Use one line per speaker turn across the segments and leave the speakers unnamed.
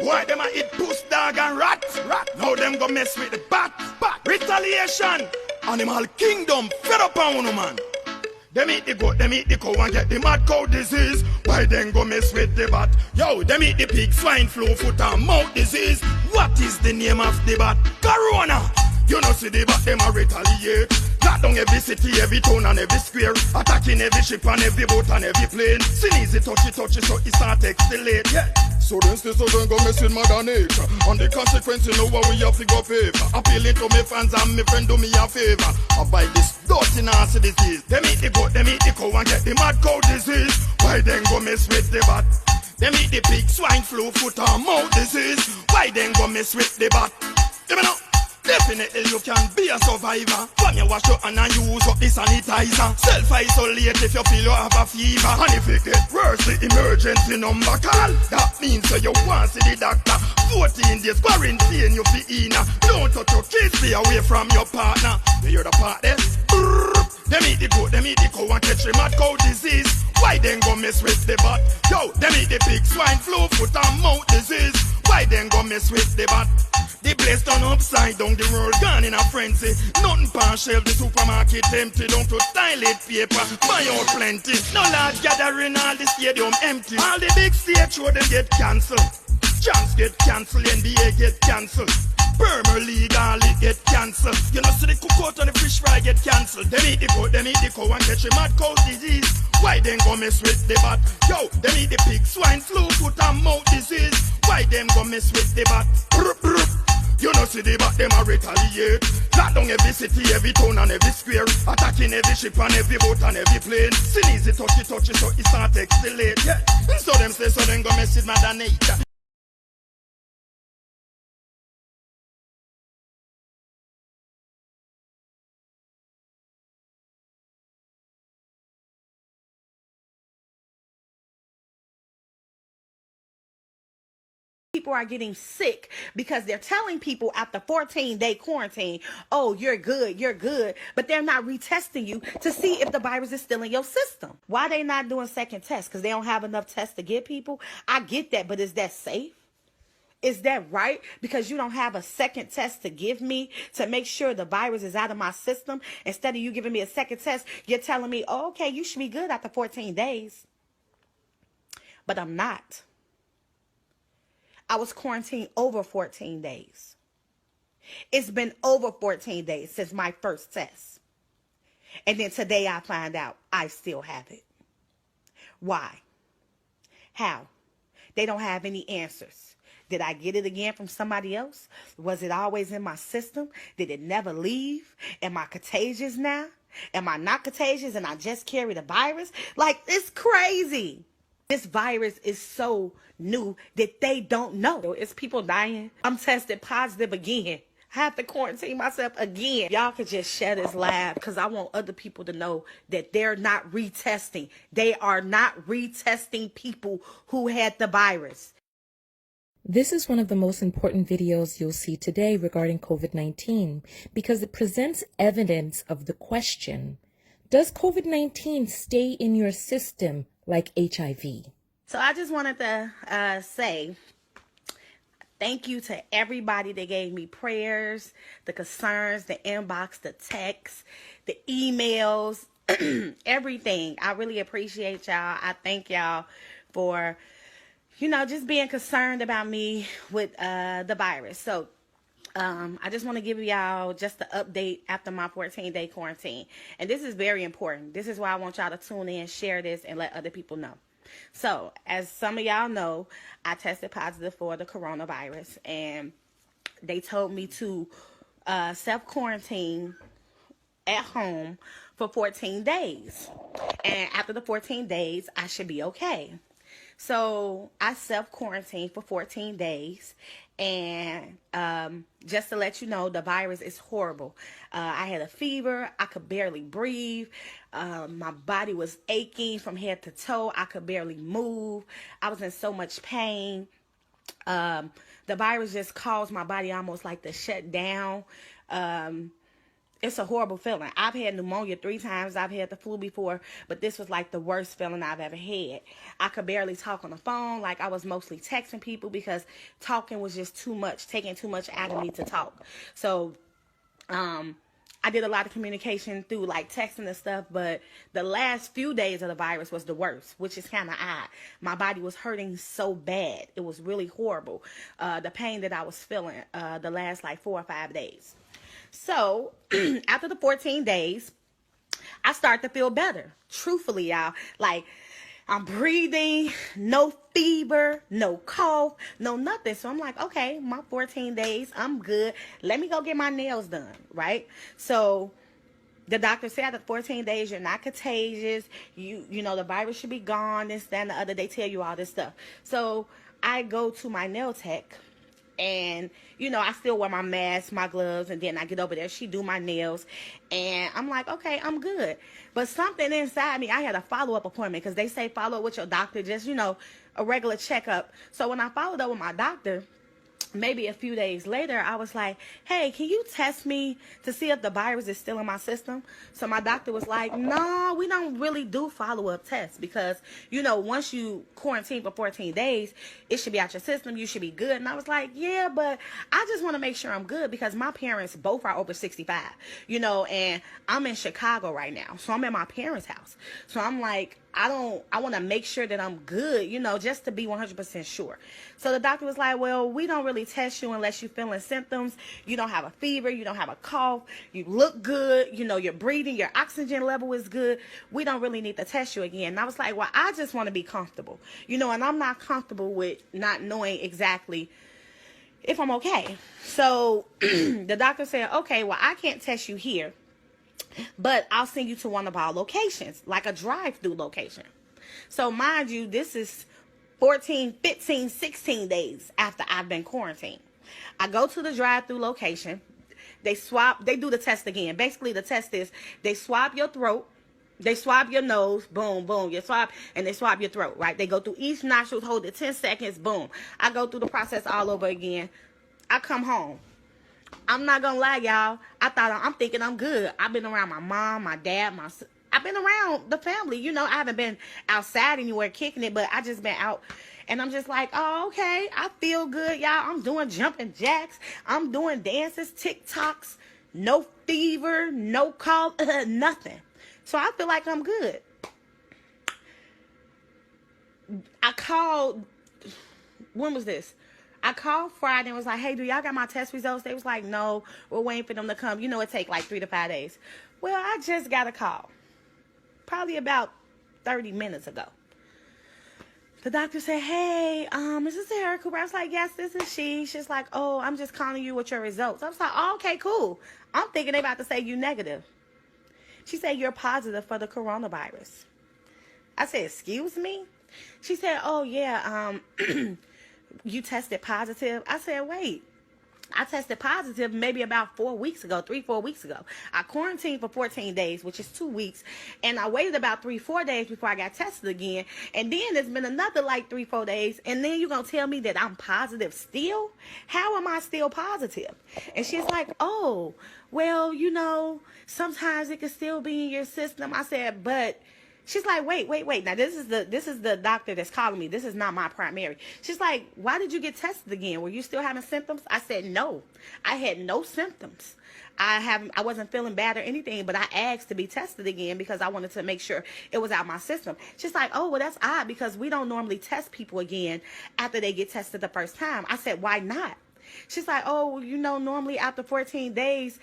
Boy, them a eat puss, dog and rat. Now them go mess with the bat. Retaliation. Animal kingdom fed up on one man. Them eat the goat, them eat the cow and get the mad cow disease. Why then go mess with the bat? Yo, them eat the pig, swine flu, foot and mouth disease. What is the name of the bat? Corona. You know see the bat, them a retaliate. Lock down every city, every town and every square. Attacking every ship and every boat and every plane. Sin easy touchy, so it start escalate. Yeah. So then still don't go mess with mother nature. And the consequence, you know what we have to go favor. Appealing to me fans and me friend do me a favor. Avoid this dirty nasty disease. Them eat the goat, them eat the cow and get the mad cow disease. Why then go mess with the bat? Them eat the pig, swine flu, foot and mouth disease. Why then go mess with the bat? Give me now. Definitely you can be a survivor. When you wash your hand and use up the sanitizer. Self-isolate if you feel you have a fever. And if it get worse, the emergency number call. That means you want to see the doctor. 14 days quarantine you feel in. Don't touch your kids, stay away from your partner. You hear the part there? Them eat the goat, them eat the cow and catch the mad cow disease. Why then go mess with the bat? Yo, them eat the pig, swine flu, foot and mouth disease. Why then go mess with the bat? The place turn upside down, the world gone in a frenzy. Nothing pan shelf, the supermarket empty. Don't put toilet paper, buy out plenty. No large gathering, all the stadium empty. All the big stage show them get cancelled. Champs get cancelled, NBA get cancelled. Premier League, all it get cancelled. You know, see the cookout and the fish fry get cancelled. Them eat the goat, them eat the cow and catch a mad cow disease. Why then go mess with the bat? Yo, them eat the pig, swine flu, foot and mouth disease. Why them go mess with the bat? You know see the bat, them a retaliate. Lock down every city, every town and every square. Attacking every ship and every boat and every plane. Sin easy touchy, so it start escalate. Yeah. So them say, so them go mess with mother nature.
People are getting sick because they're telling people after 14-day quarantine, oh, you're good, but they're not retesting you to see if the virus is still in your system. Why they not doing second tests? Because they don't have enough tests to give people? I get that, but is that safe? Is that right? Because you don't have a second test to give me to make sure the virus is out of my system. Instead of you giving me a second test, you're telling me, oh, okay, you should be good after 14 days. But I'm not. I was quarantined over 14 days. It's been over 14 days since my first test. And then today I find out I still have it. Why? How? They don't have any answers. Did I get it again from somebody else? Was it always in my system? Did it never leave? Am I contagious now? Am I not contagious and I just carry the virus? Like, it's crazy. This virus is so new that they don't know. It's people dying. I'm tested positive again. I have to quarantine myself again. Y'all could just share this live because I want other people to know that they're not retesting. They are not retesting people who had the virus.
This is one of the most important videos you'll see today regarding COVID-19 because it presents evidence of the question, does COVID-19 stay in your system like HIV?
So I just wanted to say thank you to everybody that gave me prayers, the concerns, the inbox, the texts, the emails, everything. I really appreciate y'all. I thank y'all for, just being concerned about me with the virus. So I just want to give y'all just the update after my 14-day quarantine. And this is very important. This is why I want y'all to tune in, share this, and let other people know. So, as some of y'all know, I tested positive for the coronavirus. And they told me to self-quarantine at home for 14 days. And after the 14 days, I should be okay. So, I self-quarantined for 14 days. And just to let you know, the virus is horrible. I had a fever. I could barely breathe. My body was aching from head to toe. I could barely move. I was in so much pain. The virus just caused my body almost like to shut down. it's a horrible feeling. I've had pneumonia 3 times. I've had the flu before, but this was like the worst feeling I've ever had. I could barely talk on the phone. Like, I was mostly texting people because talking was just too much, taking too much out of me to talk. So, I did a lot of communication through like texting and stuff, but the last few days of the virus was the worst, which is kind of odd. My body was hurting so bad. It was really horrible. The pain that I was feeling the last like 4 or 5 days. So after the 14 days, I started to feel better. Truthfully, y'all, like, I'm breathing, no fever, no cough, no nothing. So I'm like, okay, my 14 days, I'm good. Let me go get my nails done, right? So the doctor said after 14 days, you're not contagious. You know, the virus should be gone, this, that, and the other. They tell you all this stuff. So I go to my nail tech. And, you know, I still wear my mask, my gloves, and then I get over there. She do my nails. And I'm like, okay, I'm good. But something inside me, I had a follow-up appointment because they say follow up with your doctor, just, you know, a regular checkup. So when I followed up with my doctor, maybe a few days later, I was like, hey, can you test me to see if the virus is still in my system? So my doctor was like, no, we don't really do follow-up tests because, you know, once you quarantine for 14 days, it should be out your system. You should be good. And I was like, yeah, but I just want to make sure I'm good because my parents both are over 65, you know, and I'm in Chicago right now. So I'm at my parents' house. So I'm like, I want to make sure that I'm good, you know, just to be 100% sure. So the doctor was like, well, we don't really test you unless you're feeling symptoms. You don't have a fever. You don't have a cough. You look good. You know, you're breathing. Your oxygen level is good. We don't really need to test you again. And I was like, well, I just want to be comfortable, you know, and I'm not comfortable with not knowing exactly if I'm okay. So the doctor said, okay, well, I can't test you here, but I'll send you to one of our locations, like a drive-through location. So mind you, this is 14, 15, 16 days after I've been quarantined. I go to the drive-through location. They do the test again. Basically, the test is they swab your throat. They swab your nose, boom, boom, you swab, and they swab your throat, right? They go through each nostril, hold it 10 seconds, boom. I go through the process all over again. I come home. I'm not gonna lie, y'all. I'm thinking I'm good. I've been around my mom, my dad, I've been around the family. You know, I haven't been outside anywhere kicking it, but I just been out. And I'm just like, oh, okay, I feel good, y'all. I'm doing jumping jacks. I'm doing dances, TikToks, no fever, no cough, nothing. So I feel like I'm good. I called, when was this? I called Friday and was like, hey, do y'all got my test results? They was like, no, we're waiting for them to come. You know, it take like 3 to 5 days. Well, I just got a call, probably about 30 minutes ago. The doctor said, hey, is this Sarah Cooper? I was like, yes, this is she. She's like, oh, I'm just calling you with your results. I was like, oh, okay, cool. I'm thinking they about to say you negative. She said, you're positive for the coronavirus. I said, excuse me? She said, oh, yeah, you tested positive. I said, wait, I tested positive maybe about 4 weeks ago, 3-4 weeks ago. I quarantined for 14 days, which is 2 weeks. And I waited about 3-4 days before I got tested again. And then it's been another like 3-4 days. And then you're going to tell me that I'm positive still? How am I still positive? And she's like, oh, well, you know, sometimes it can still be in your system. I said, but... She's like, wait. Now, this is the doctor that's calling me. This is not my primary. She's like, why did you get tested again? Were you still having symptoms? I said, no. I had no symptoms. I wasn't feeling bad or anything, but I asked to be tested again because I wanted to make sure it was out my system. She's like, oh, well, that's odd because we don't normally test people again after they get tested the first time. I said, why not? She's like, oh, you know, normally after 14 days,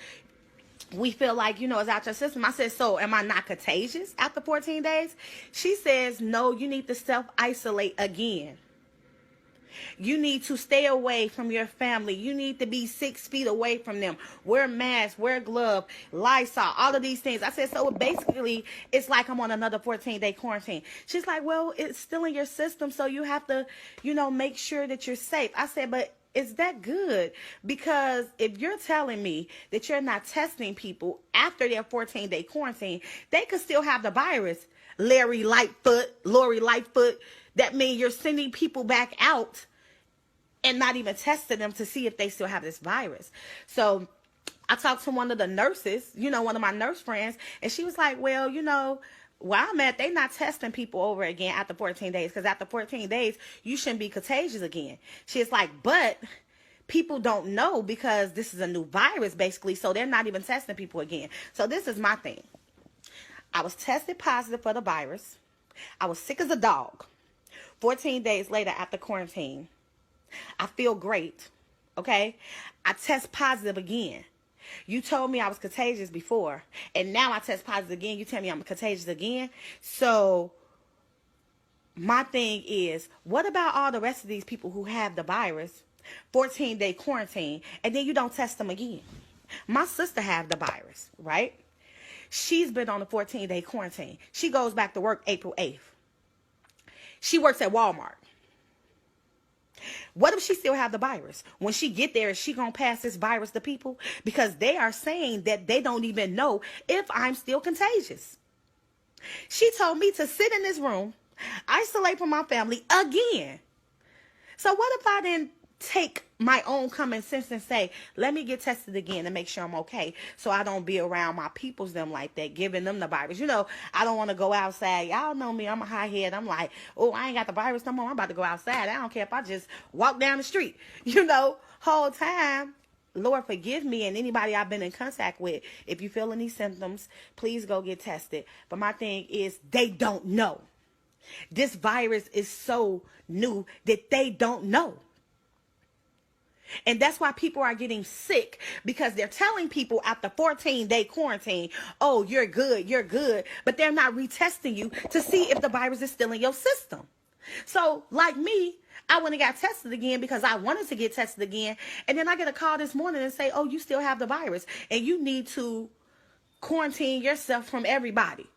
we feel like, you know, it's out your system. I said, so am I not contagious after 14 days? She says, no, you need to self-isolate again. You need to stay away from your family. You need to be 6 feet away from them. Wear masks, wear gloves, Lysol, all of these things. I said, so basically, it's like I'm on another 14-day quarantine. She's like, well, it's still in your system, so you have to, you know, make sure that you're safe. I said, but is that good? Because if you're telling me that you're not testing people after their 14-day quarantine, they could still have the virus. Lori Lightfoot. That means you're sending people back out and not even testing them to see if they still have this virus. So I talked to one of the nurses, one of my nurse friends, and she was like, well, where I'm at, they not testing people over again after 14 days, because after 14 days, you shouldn't be contagious again. She's like, but people don't know because this is a new virus, basically, so they're not even testing people again. So this is my thing. I was tested positive for the virus. I was sick as a dog. 14 days later after quarantine, I feel great, okay? I test positive again. You told me I was contagious before, and now I test positive again. You tell me I'm contagious again. So my thing is, what about all the rest of these people who have the virus, 14-day quarantine, and then you don't test them again? My sister have the virus, right? She's been on a 14-day quarantine. She goes back to work April 8th. She works at Walmart. What if she still have the virus? When she get there, is she going to pass this virus to people? Because they are saying that they don't even know if I'm still contagious. She told me to sit in this room, isolate from my family again. So what if I didn't take my own common sense and say, let me get tested again and make sure I'm okay, so I don't be around my peoples them like that, giving them the virus. I don't want to go outside. Y'all know me, I'm a high head. I'm like, oh, I ain't got the virus no more. I'm about to go outside. I don't care if I just walk down the street. Whole time, Lord forgive me and anybody I've been in contact with. If you feel any symptoms, please go get tested. But my thing is, they don't know. This virus is so new that they don't know. And that's why people are getting sick, because they're telling people after 14-day quarantine, oh, you're good. But they're not retesting you to see if the virus is still in your system. So like me, I went and got tested again because I wanted to get tested again. And then I get a call this morning and say, oh, you still have the virus and you need to quarantine yourself from everybody.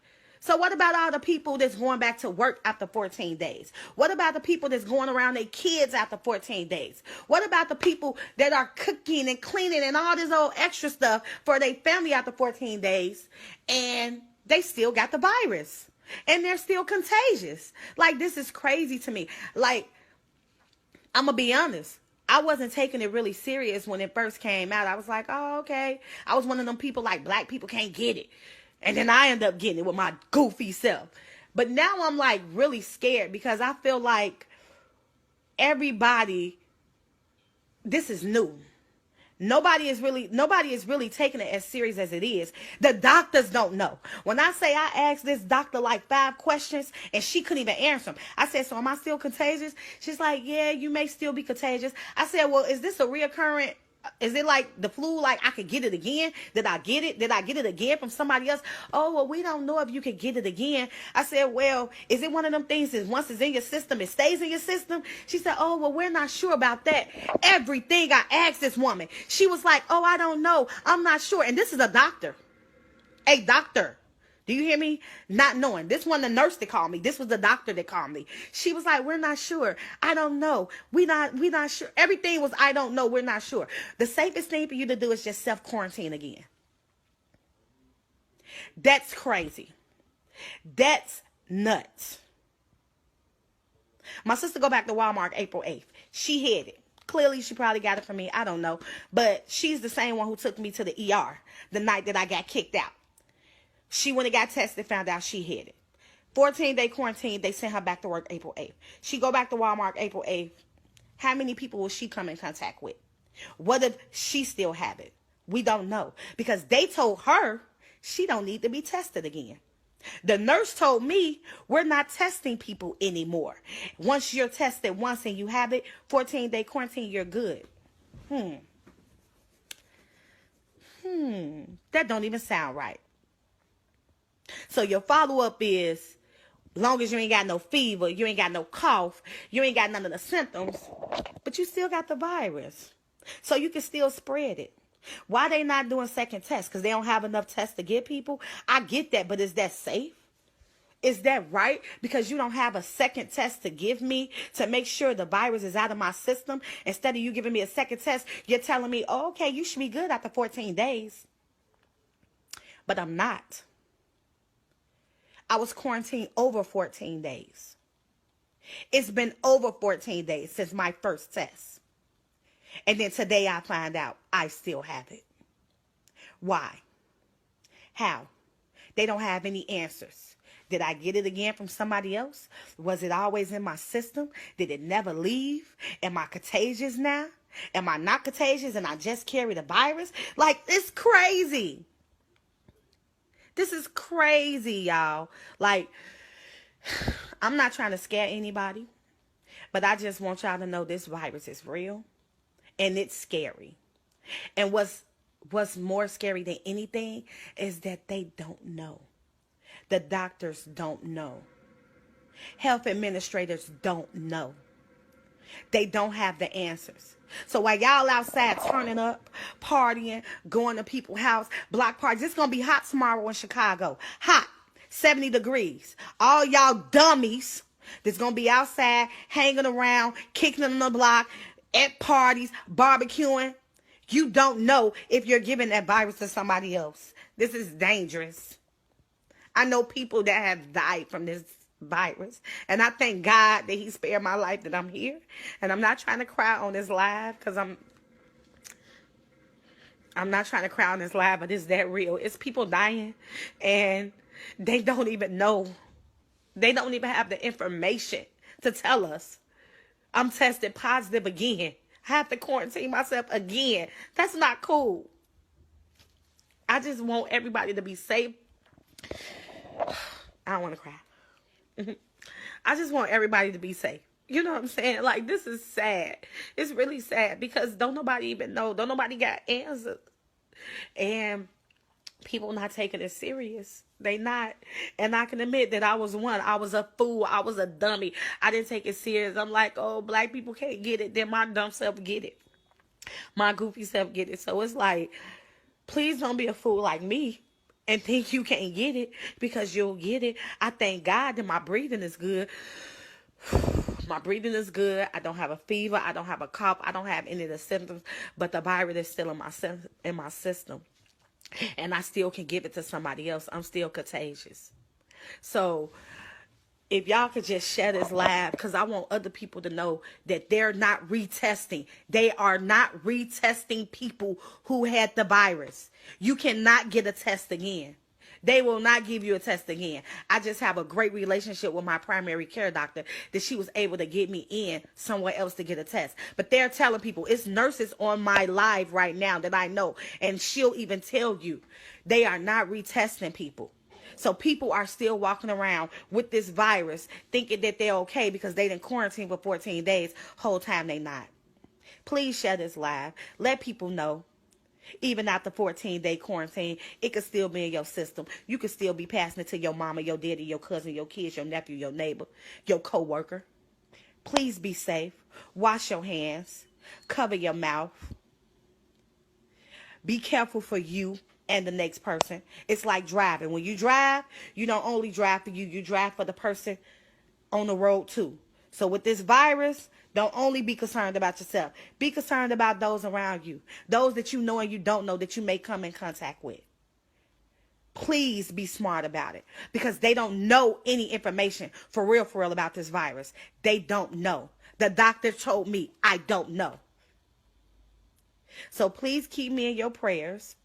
So what about all the people that's going back to work after 14 days? What about the people that's going around their kids after 14 days? What about the people that are cooking and cleaning and all this old extra stuff for their family after 14 days and they still got the virus and they're still contagious? Like, this is crazy to me. Like, I'm going to be honest. I wasn't taking it really serious when it first came out. I was like, oh, okay. I was one of them people like, black people can't get it. And then I end up getting it with my goofy self. But now I'm like really scared because I feel like everybody, this is new. Nobody is really taking it as serious as it is. The doctors don't know. When I say I asked this doctor like 5 questions and she couldn't even answer them. I said, so am I still contagious? She's like, yeah, you may still be contagious. I said, well, is this a reoccurring? Is it like the flu? Like I could get it again? Did I get it? Did I get it again from somebody else? Oh, well, we don't know if you could get it again. I said, well, is it one of them things that once it's in your system, it stays in your system? She said, oh, well, we're not sure about that. Everything I asked this woman, she was like, oh, I don't know. I'm not sure. And this is a doctor. A doctor. Do you hear me? Not knowing. This wasn't the nurse that called me. This was the doctor that called me. She was like, we're not sure. I don't know. We not sure. Everything was, I don't know. We're not sure. The safest thing for you to do is just self-quarantine again. That's crazy. That's nuts. My sister go back to Walmart April 8th. She had it. Clearly, she probably got it from me. I don't know. But she's the same one who took me to the ER the night that I got kicked out. She went and got tested, found out she had it. 14-day quarantine, they sent her back to work April 8th. She go back to Walmart April 8th. How many people will she come in contact with? What if she still have it? We don't know. Because they told her she don't need to be tested again. The nurse told me we're not testing people anymore. Once you're tested once and you have it, 14-day quarantine, you're good. That don't even sound right. So your follow-up is, long as you ain't got no fever, you ain't got no cough, you ain't got none of the symptoms, but you still got the virus. So you can still spread it. Why they not doing second tests? Because they don't have enough tests to get people? I get that, but is that safe? Is that right? Because you don't have a second test to give me to make sure the virus is out of my system. Instead of you giving me a second test, you're telling me, oh, okay, you should be good after 14 days. But I'm not. I was quarantined over 14 days. It's been over 14 days since my first test. And then today I find out I still have it. Why? How? They don't have any answers. Did I get it again from somebody else? Was it always in my system? Did it never leave? Am I contagious now? Am I not contagious and I just carry the virus? Like, it's crazy. This is crazy, y'all. Like, I'm not trying to scare anybody, but I just want y'all to know this virus is real and it's scary. And what's more scary than anything is that they don't know. The doctors don't know. Health administrators don't know. They don't have the answers. So while y'all outside turning up, partying, going to people's house, block parties, it's going to be hot tomorrow in Chicago. Hot. 70 degrees. All y'all dummies that's going to be outside, hanging around, kicking on the block, at parties, barbecuing. You don't know if you're giving that virus to somebody else. This is dangerous. I know people that have died from this virus, and I thank God that he spared my life, that I'm here. And I'm not trying to cry on this live, because I'm not trying to cry on this live, but it's that real. It's people dying, and they don't even know. They don't even have the information to tell us. I'm tested positive again. I have to quarantine myself again. That's not cool. I just want everybody to be safe. I don't want to cry. I just want everybody to be safe. You know what I'm saying? Like, this is sad. It's really sad because don't nobody even know. Don't nobody got answers. And people not taking it serious. They not. And I can admit that I was one. I was a fool. I was a dummy. I didn't take it serious. I'm like, oh, black people can't get it. Then my dumb self get it. My goofy self get it. So it's like, please don't be a fool like me and think you can't get it, because you'll get it. I thank God that my breathing is good. My breathing is good. I don't have a fever. I don't have a cough. I don't have any of the symptoms, but the virus is still in my system. And I still can give it to somebody else. I'm still contagious. So if y'all could just share this live, because I want other people to know that they're not retesting. They are not retesting people who had the virus. You cannot get a test again. They will not give you a test again. I just have a great relationship with my primary care doctor that she was able to get me in somewhere else to get a test. But they're telling people, it's nurses on my live right now that I know, and she'll even tell you they are not retesting people. So people are still walking around with this virus thinking that they're okay because they didn't quarantine for 14 days. Whole time they not. Please share this live. Let people know. Even after 14-day quarantine, it could still be in your system. You could still be passing it to your mama, your daddy, your cousin, your kids, your nephew, your neighbor, your coworker. Please be safe. Wash your hands. Cover your mouth. Be careful for you and the next person. It's like driving. When you drive, you don't only drive for you, you drive for the person on the road too. So with this virus, don't only be concerned about yourself. Be concerned about those around you. Those that you know and you don't know that you may come in contact with. Please be smart about it, because they don't know any information for real about this virus. They don't know. The doctor told me I don't know. So please keep me in your prayers.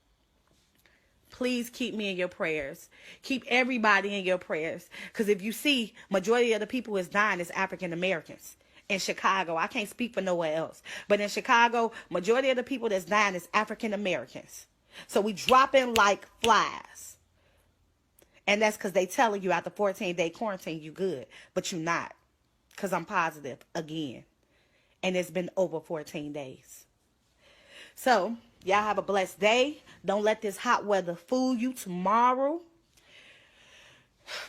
Please keep me in your prayers. Keep everybody in your prayers. Because if you see, majority of the people is dying is African Americans. In Chicago, I can't speak for nowhere else, but in Chicago, majority of the people that's dying is African Americans. So we dropping like flies. And that's because they telling you after 14-day quarantine, you good, but you not. Because I'm positive again. And it's been over 14 days. So y'all have a blessed day. Don't let this hot weather fool you tomorrow.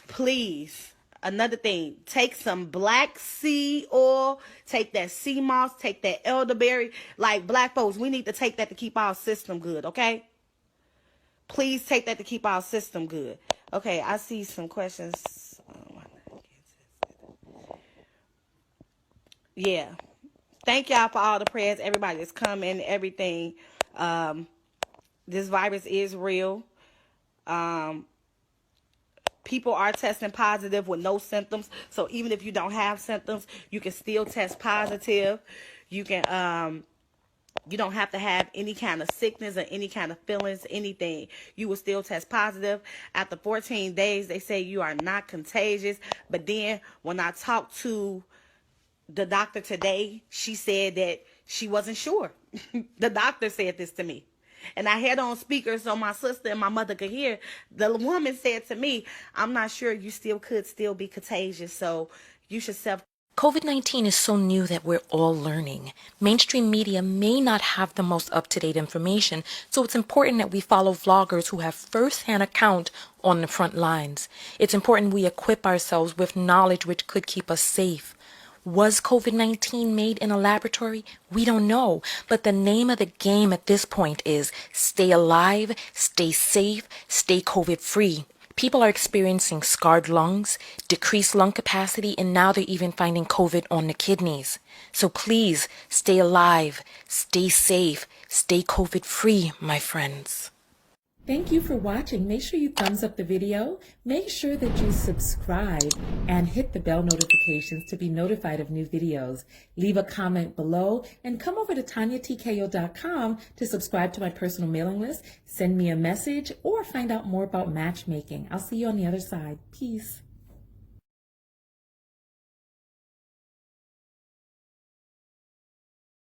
Please. Another thing, take some black seed oil, take that sea moss, take that elderberry. Like black folks, we need to take that to keep our system good, okay? Please take that to keep our system good. Okay, I see some questions. Yeah. Thank y'all for all the prayers. Everybody that's coming, everything. This virus is real. People are testing positive with no symptoms. So even if you don't have symptoms, you can still test positive. You can You don't have to have any kind of sickness or any kind of feelings, anything. You will still test positive. After 14 days, they say you are not contagious. But then when I talked to the doctor today, she said that she wasn't sure. The doctor said this to me. And I had on speakers so my sister and my mother could hear. The woman said to me, I'm not sure, you still could still be contagious, so you should
COVID-19 is so new that we're all learning. Mainstream media may not have the most up-to-date information, so it's important that we follow vloggers who have first-hand account on the front lines. It's important we equip ourselves with knowledge which could keep us safe. Was COVID-19 made in a laboratory? We don't know, but the name of the game at this point is stay alive, stay safe, stay COVID-free. People are experiencing scarred lungs, decreased lung capacity, and now they're even finding COVID on the kidneys. So please stay alive, stay safe, stay COVID-free, my friends. Thank you for watching. Make sure you thumbs up the video. Make sure that you subscribe and hit the bell notifications to be notified of new videos. Leave a comment below and come over to TanyaTKO.com to subscribe to my personal mailing list, send me a message, or find out more about matchmaking. I'll see you on the other side. Peace.